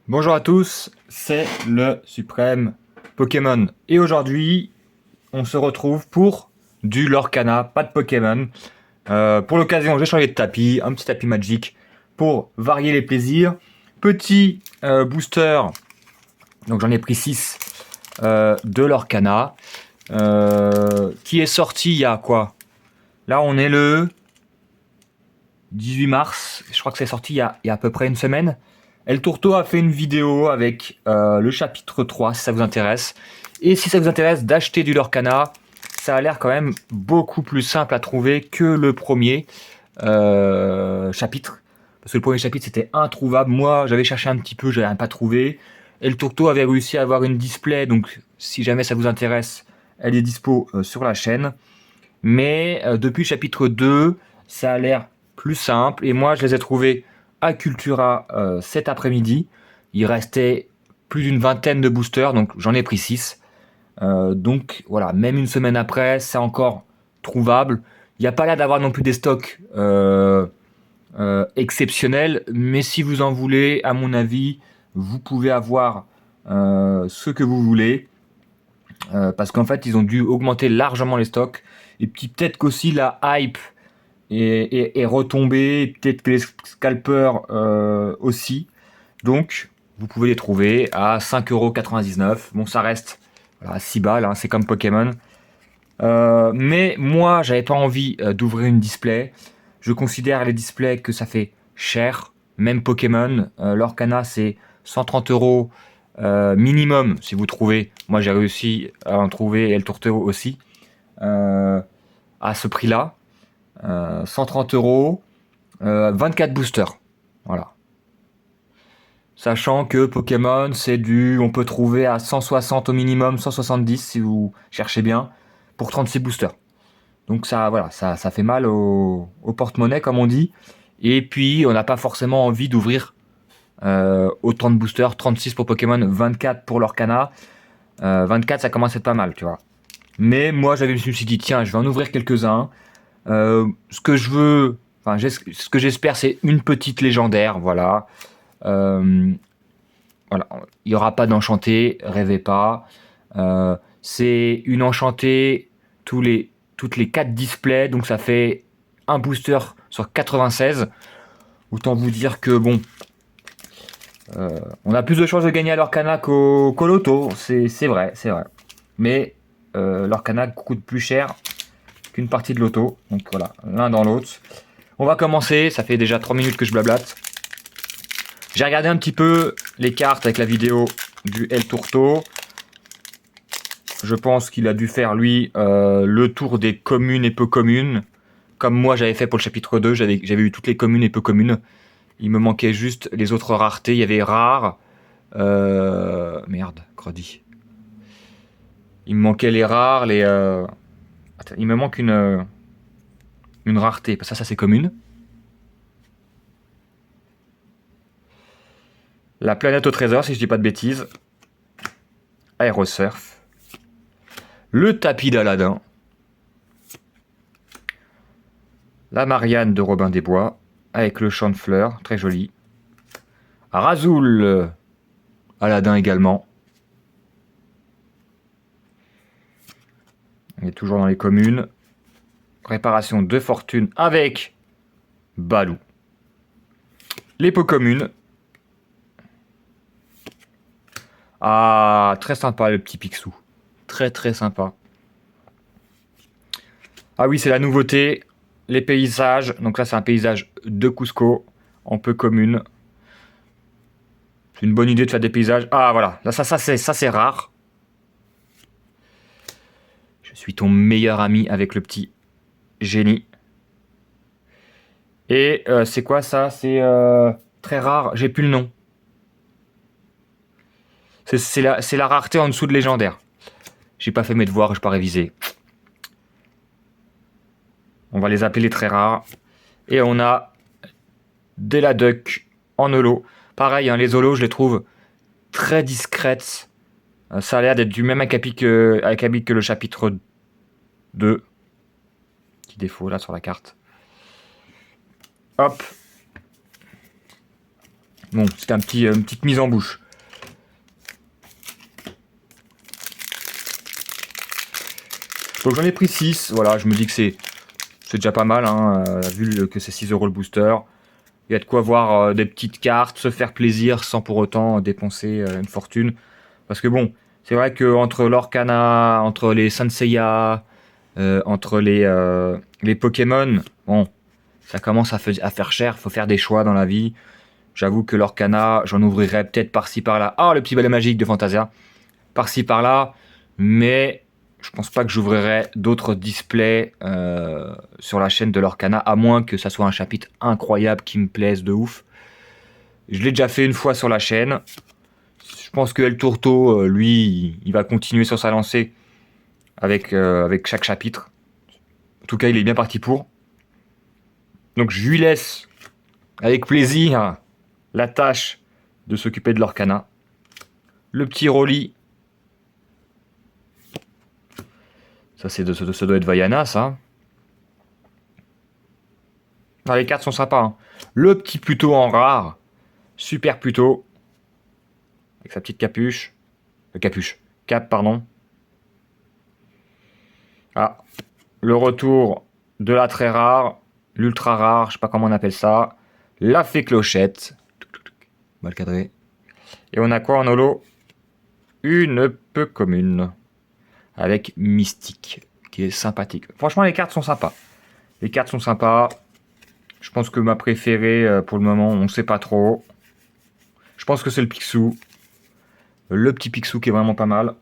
Bonjour à tous, c'est le Suprême Pokémon. Et aujourd'hui, on se retrouve pour du Lorcana, pas de Pokémon. Pour l'occasion, j'ai changé de tapis, un petit tapis Magic pour varier les plaisirs. Petit booster, donc j'en ai pris 6 de Lorcana, qui est sorti il y a quoi? Là, on est le 18 mars, je crois que c'est sorti il y a à peu près une semaine. El Tourto a fait une vidéo avec le chapitre 3 si ça vous intéresse. Et si ça vous intéresse d'acheter du Lorcana, ça a l'air quand même beaucoup plus simple à trouver que le premier chapitre. Parce que le premier chapitre c'était introuvable. Moi j'avais cherché un petit peu, j'avais rien pas trouvé. El Tourto avait réussi à avoir une display, donc si jamais ça vous intéresse, elle est dispo sur la chaîne. Mais depuis le chapitre 2, ça a l'air plus simple. Et moi, je les ai trouvés à Cultura cet après-midi. Il restait plus d'une vingtaine de boosters, donc j'en ai pris 6. Donc voilà, même une semaine après, c'est encore trouvable. Il n'y a pas l'air d'avoir non plus des stocks exceptionnels, mais si vous en voulez, à mon avis, vous pouvez avoir ce que vous voulez. Parce qu'en fait, ils ont dû augmenter largement les stocks. Et puis peut-être qu'aussi la hype est retombée, peut-être que les scalpers aussi. Donc, vous pouvez les trouver à 5,99 €. Bon, ça reste voilà, 6 balles, hein, c'est comme Pokémon. Mais moi, j'avais pas envie d'ouvrir une display. Je considère les displays que ça fait cher. Même Pokémon, l'Orcana, c'est 130 € minimum si vous trouvez. Moi, j'ai réussi à en trouver et le Tourteau aussi euh, à ce prix-là. 130 €, 24 boosters. Voilà. Sachant que Pokémon, c'est on peut trouver à 160 au minimum, 170 si vous cherchez bien, pour 36 boosters. Donc ça, voilà, ça fait mal au porte-monnaie, comme on dit. Et puis, on n'a pas forcément envie d'ouvrir autant de boosters. 36 pour Pokémon, 24 pour l'Orcana. 24, ça commence à être pas mal, tu vois. Mais moi, je me suis dit, tiens, je vais en ouvrir quelques-uns. Ce que je veux, enfin, ce que j'espère, c'est une petite légendaire, voilà. Euh, voilà, il n'y aura pas d'enchanté, rêvez pas. C'est une enchantée toutes les 4 displays, donc ça fait un booster sur 96. Autant vous dire que bon, on a plus de chances de gagner à l'Orcana qu'au loto, c'est vrai, c'est vrai. Mais l'Orcana coûte plus cher qu'une partie de loto, donc voilà, l'un dans l'autre. On va commencer, ça fait déjà 3 minutes que je blablate. J'ai regardé un petit peu les cartes avec la vidéo du El Tourto. Je pense qu'il a dû faire, lui, le tour des communes et peu communes. Comme moi, j'avais fait pour le chapitre 2, j'avais eu toutes les communes et peu communes. Il me manquait juste les autres raretés. Il y avait rares. Merde, credi. Il me manquait les rares, les... Attends, il me manque une rareté. Ça c'est commune. La planète au trésor, si je dis pas de bêtises. Aérosurf. Le tapis d'Aladin. La Marianne de Robin des Bois. Avec le champ de fleurs, très joli. Razoul. Aladin également. On est toujours dans les communes. Réparation de fortune avec Balou. Les pots communes. Ah, très sympa le petit Picsou. Très très sympa. Ah oui, c'est la nouveauté. Les paysages. Donc là, c'est un paysage de Cusco en peu commune. C'est une bonne idée de faire des paysages. Ah voilà, là ça c'est rare. Je suis ton meilleur ami avec le petit génie. Et c'est quoi ça? C'est très rare. J'ai plus le nom. C'est la rareté en dessous de légendaire. J'ai pas fait mes devoirs, j'ai pas révisé. On va les appeler les très rares. Et on a Deladuck en holo. Pareil, hein, les holos, je les trouve très discrètes. Ça a l'air d'être du même acabit que le chapitre 2. Petit défaut là sur la carte. Hop. Bon, c'était une petite mise en bouche. Donc j'en ai pris 6, voilà, je me dis que c'est déjà pas mal, hein, vu que c'est 6 € le booster. Il y a de quoi voir des petites cartes, se faire plaisir sans pour autant dépenser une fortune. Parce que bon, c'est vrai que entre l'Orcana, entre les Sanseiya, entre les Pokémon, bon, ça commence à faire cher, faut faire des choix dans la vie. J'avoue que l'Orcana, j'en ouvrirais peut-être par-ci par-là. Ah, le petit balai magique de Fantasia, par-ci par-là, mais je pense pas que j'ouvrirai d'autres displays sur la chaîne de l'Orcana, à moins que ça soit un chapitre incroyable qui me plaise de ouf. Je l'ai déjà fait une fois sur la chaîne. Je pense que El Turto, lui, il va continuer sur sa lancée avec chaque chapitre. En tout cas, il est bien parti pour. Donc je lui laisse avec plaisir la tâche de s'occuper de l'Orcana. Le petit Rolly. Ça, ça doit être Vaiana, ça. Ah, les cartes sont sympas. Hein. Le petit Pluto en rare. Super Pluto. Avec sa petite capuche. Cape, pardon. Ah. Le retour de la très rare. L'ultra rare, je sais pas comment on appelle ça. La fée clochette. Mal cadré. Et on a quoi en holo? Une peu commune. Avec Mystique, qui est sympathique. Franchement, les cartes sont sympas. Les cartes sont sympas. Je pense que ma préférée, pour le moment, on ne sait pas trop. Je pense que c'est le Picsou. Le petit Picsou qui est vraiment pas mal.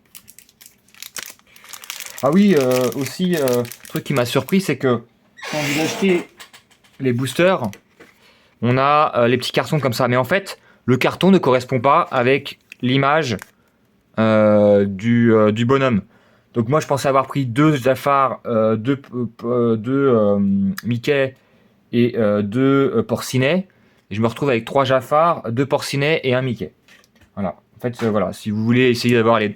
Ah oui, aussi, truc qui m'a surpris, c'est que quand vous achetez les boosters, on a les petits cartons comme ça. Mais en fait, le carton ne correspond pas avec l'image du bonhomme. Donc moi, je pensais avoir pris 2 Jafar, 2 Mickey et 2 Porcinet. Et je me retrouve avec 3 Jafar, 2 Porcinet et un Mickey. Voilà. En fait, voilà. Si vous voulez essayer d'avoir les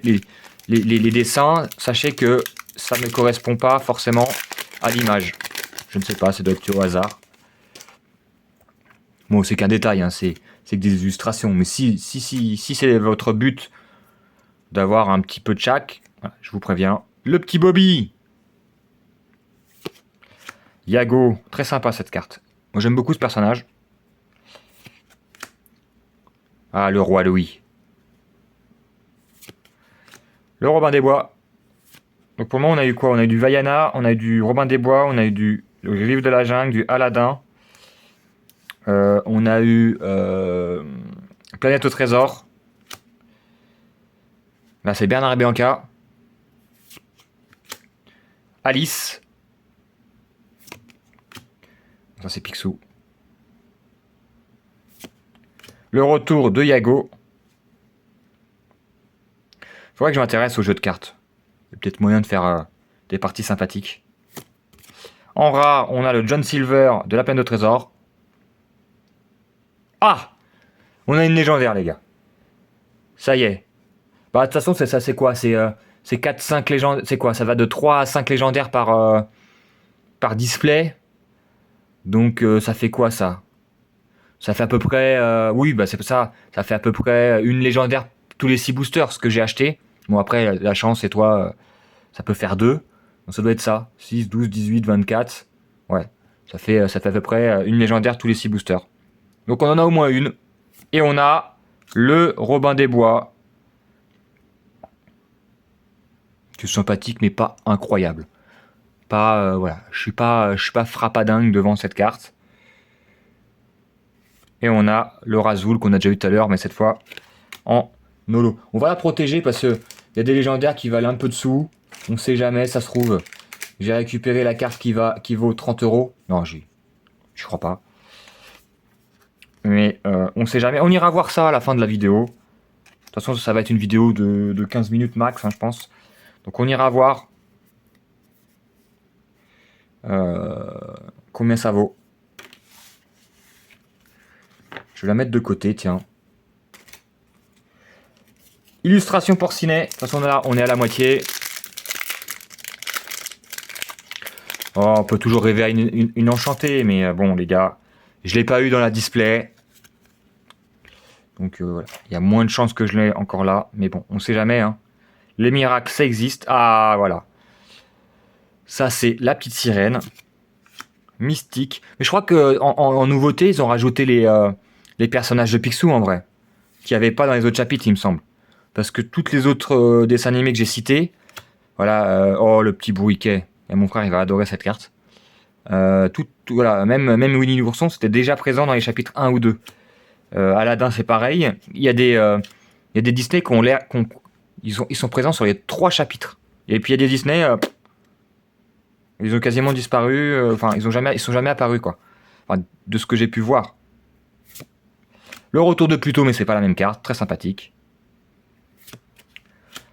dessins, sachez que ça ne correspond pas forcément à l'image. Je ne sais pas, ça doit être au hasard. Bon, c'est qu'un détail, hein, c'est que des illustrations. Mais si c'est votre but d'avoir un petit peu de chaque, voilà, je vous préviens. Le petit Bobby. Yago, très sympa cette carte. Moi j'aime beaucoup ce personnage. Ah, le roi Louis. Le Robin des Bois. Donc pour moi on a eu quoi? On a eu du Vaiana, on a eu du Robin des Bois, on a eu le livre de la jungle, du Aladdin. On a eu Planète au trésor. Là c'est Bernard et Bianca. Alice. Ça c'est Picsou. Le retour de Yago. Faudrait que je m'intéresse au jeu de cartes. Il y a peut-être moyen de faire des parties sympathiques. En rare, on a le John Silver de la Plaine de Trésor. Ah! On a une légendaire, les gars. Ça y est. Bah, de toute façon, c'est quoi? C'est 4-5 légendaires. C'est quoi? Ça va de 3 à 5 légendaires par display. Donc, ça fait quoi, ça? Ça fait à peu près... oui, bah c'est ça. Ça fait à peu près une légendaire tous les 6 boosters, ce que j'ai acheté. Bon, après, la chance, et toi, ça peut faire 2. Donc, ça doit être ça. 6, 12, 18, 24. Ouais. Ça fait à peu près une légendaire tous les 6 boosters. Donc, on en a au moins une. Et on a le Robin des Bois. Qui est sympathique, mais pas incroyable. Pas, voilà. Je suis pas frappadingue devant cette carte. Et on a le Razoul qu'on a déjà eu tout à l'heure, mais cette fois en holo. On va la protéger parce qu'il y a des légendaires qui valent un peu de sous. On sait jamais, ça se trouve. J'ai récupéré la carte qui vaut 30 €. Non, je crois pas. Mais on sait jamais. On ira voir ça à la fin de la vidéo. De toute façon, ça va être une vidéo de 15 minutes max, hein, je pense. Donc on ira voir combien ça vaut. Je vais la mettre de côté, tiens. Illustration Porcinet. De toute façon, là, on est à la moitié. Oh, on peut toujours rêver à une enchantée, mais bon, les gars, je l'ai pas eu dans la display. Donc voilà, il y a moins de chances que je l'ai encore là. Mais bon, on sait jamais. Hein. Les miracles, ça existe. Ah, voilà. Ça, c'est la petite sirène. Mystique. Mais je crois qu'en nouveauté, ils ont rajouté les personnages de Picsou, en vrai. Qu'il n'y avait pas dans les autres chapitres, il me semble. Parce que toutes les autres dessins animés que j'ai cités... Voilà, oh, le petit Bourriquet. Et mon frère, il va adorer cette carte. Voilà, même Winnie l'ourson, c'était déjà présent dans les chapitres 1 ou 2. Aladdin, c'est pareil. Il y a des Disney qui ont l'air... Ils sont présents sur les 3 chapitres. Et puis il y a des Disney... ils ont quasiment disparu. Enfin, ils sont jamais apparus, quoi. Enfin, de ce que j'ai pu voir. Le retour de Pluto, mais c'est pas la même carte. Très sympathique.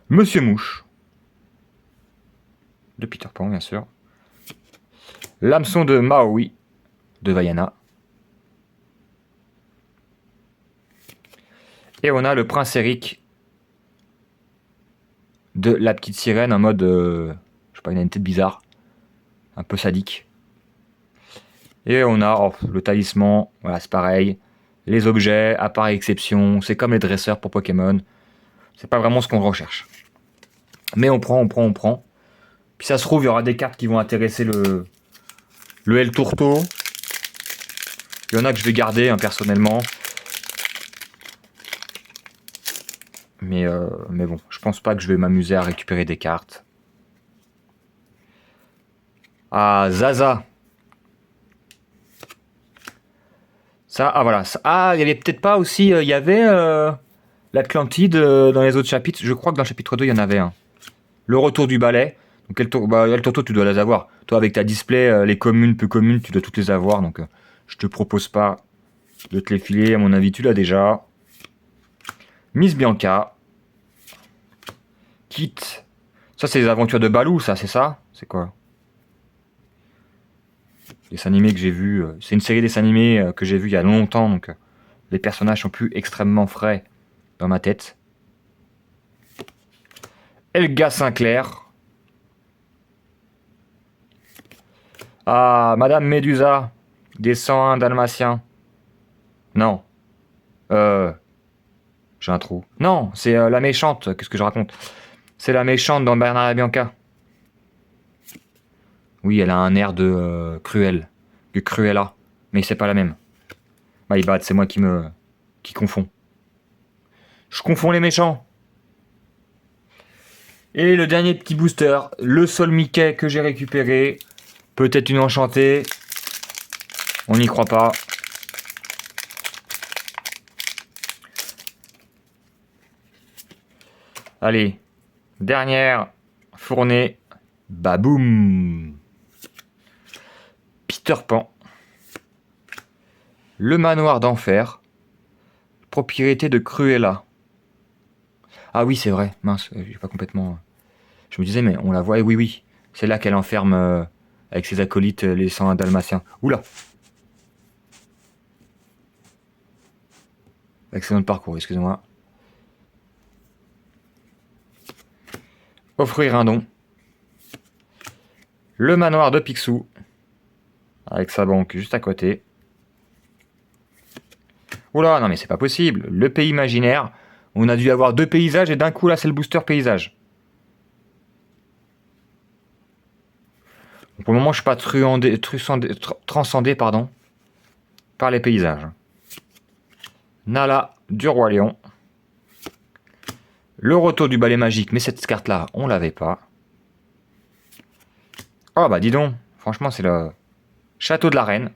Monsieur Mouche. De Peter Pan, bien sûr. L'hameçon de Maui. De Vaiana. Et on a le prince Eric. De la petite sirène en mode... je sais pas, il a une tête bizarre. Un peu sadique. Et on a le talisman. Voilà, c'est pareil. Les objets, à part exception. C'est comme les dresseurs pour Pokémon. C'est pas vraiment ce qu'on recherche. Mais on prend. Puis ça se trouve, il y aura des cartes qui vont intéresser le El Tourteau. Il y en a que je vais garder, hein, personnellement. Mais bon, je pense pas que je vais m'amuser à récupérer des cartes. Ah, Zaza. Ça, ah voilà. Il y avait peut-être pas aussi... il y avait l'Atlantide dans les autres chapitres. Je crois que dans le chapitre 2, il y en avait un. Le retour du balai. Donc El Tourteau, tu dois les avoir. Toi, avec ta display, les communes, peu communes, tu dois toutes les avoir. Donc, je te propose pas de te les filer. À mon avis, tu l'as déjà. Miss Bianca. Kit. Ça, c'est les aventures de Balou, ça, c'est ça? C'est quoi? Des animés que j'ai vus. C'est une série des animés que j'ai vu il y a longtemps. Donc, les personnages sont plus extrêmement frais dans ma tête. Elga Sinclair. Ah, Madame Médusa, des 101 Dalmatiens. Non. J'ai un trou. Non, c'est la méchante. Qu'est-ce que je raconte? C'est la méchante dans Bernard et Bianca. Oui, elle a un air de Cruel. De Cruella. Mais c'est pas la même. My bad, c'est moi qui confonds. Je confonds les méchants. Et le dernier petit booster, le Sol Mickey que j'ai récupéré. Peut-être une enchantée. On n'y croit pas. Allez. Dernière fournée. Baboum. Peter Pan. Le manoir d'enfer. Propriété de Cruella. Ah oui, c'est vrai. Mince, j'ai pas complètement... Je me disais, mais on la voit. Et oui. C'est là qu'elle enferme... avec ses acolytes, les 101 Dalmatiens. Oula! Accident de parcours, excusez-moi. Offrir un don. Le manoir de Picsou. Avec sa banque juste à côté. Oula, non mais c'est pas possible. Le pays imaginaire. On a dû avoir 2 paysages et d'un coup là c'est le booster paysage. Pour le moment je suis pas transcendé par les paysages. Nala du Roi Lion. Le retour du balai magique, mais cette carte là on l'avait pas. Oh bah dis donc, franchement c'est le château de la reine.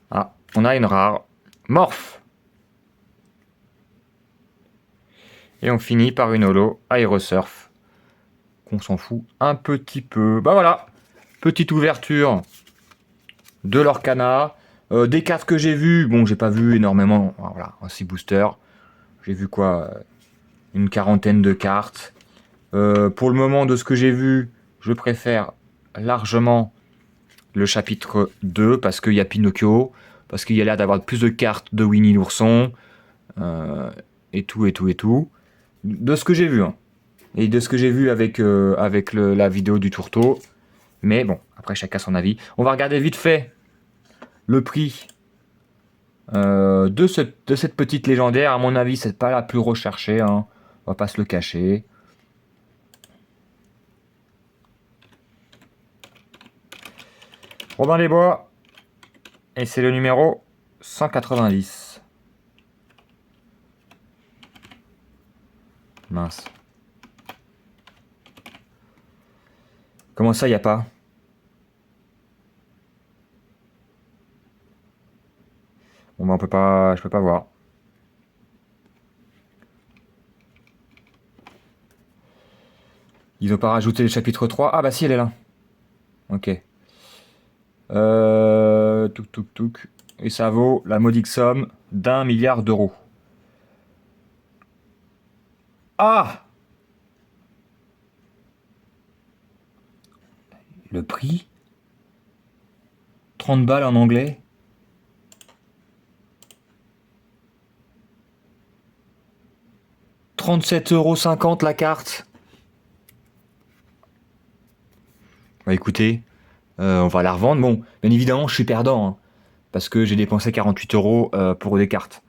Ah, on a une rare. Morph. Et on finit par une holo Aerosurf. Qu'on s'en fout un petit peu. Bah voilà. Petite ouverture de l'Orcana. Des cartes que j'ai vues. Bon, j'ai pas vu énormément. Voilà, un 6 booster. J'ai vu quoi? Une quarantaine de cartes. Pour le moment, de ce que j'ai vu, je préfère largement le chapitre 2 parce qu'il y a Pinocchio. Parce qu'il y a l'air d'avoir plus de cartes de Winnie l'ourson. Et tout. De ce que j'ai vu. Hein. Et de ce que j'ai vu avec la vidéo du tourteau. Mais bon, après chacun son avis. On va regarder vite fait le prix de cette petite légendaire. À mon avis, c'est pas la plus recherchée, hein. On va pas se le cacher. Robin des Bois. Et c'est le numéro 190. Mince. Comment ça, y a pas? Bon, bah, je peux pas voir. Ils ont pas rajouté le chapitre 3. Ah bah si, elle est là. Ok. Touk touk touk. Et ça vaut la modique somme d'1 milliard d'euros. Ah! Le prix? 30 balles en anglais? 37,50 € la carte. Bah écoutez, on va la revendre. Bon, bien évidemment, je suis perdant, hein, parce que j'ai dépensé 48 € pour des cartes.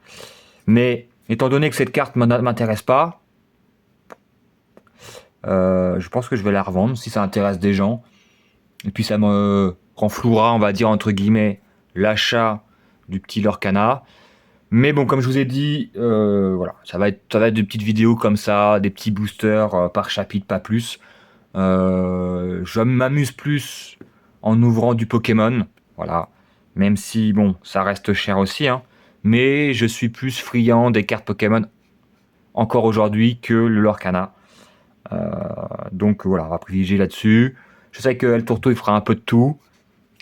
Mais étant donné que cette carte m'intéresse pas, je pense que je vais la revendre si ça intéresse des gens. Et puis ça me renflouera, on va dire, entre guillemets, l'achat du petit Lorcana. Mais bon, comme je vous ai dit, voilà, ça va être des petites vidéos comme ça, des petits boosters par chapitre, pas plus. Je m'amuse plus en ouvrant du Pokémon, voilà. Même si, bon, ça reste cher aussi, hein. Mais je suis plus friand des cartes Pokémon encore aujourd'hui que le Lorcana. Donc voilà, on va privilégier là-dessus. Je sais que El Tourto, il fera un peu de tout.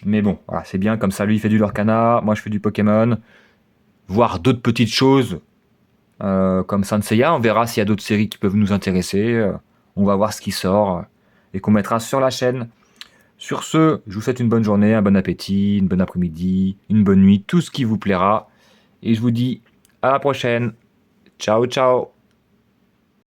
Mais bon, voilà, c'est bien, comme ça, lui, il fait du Lorcana, moi, je fais du Pokémon. Voir d'autres petites choses, comme Saint Seiya. On verra s'il y a d'autres séries qui peuvent nous intéresser. On va voir ce qui sort et qu'on mettra sur la chaîne. Sur ce, je vous souhaite une bonne journée, un bon appétit, une bonne après-midi, une bonne nuit, tout ce qui vous plaira. Et je vous dis à la prochaine. Ciao, ciao.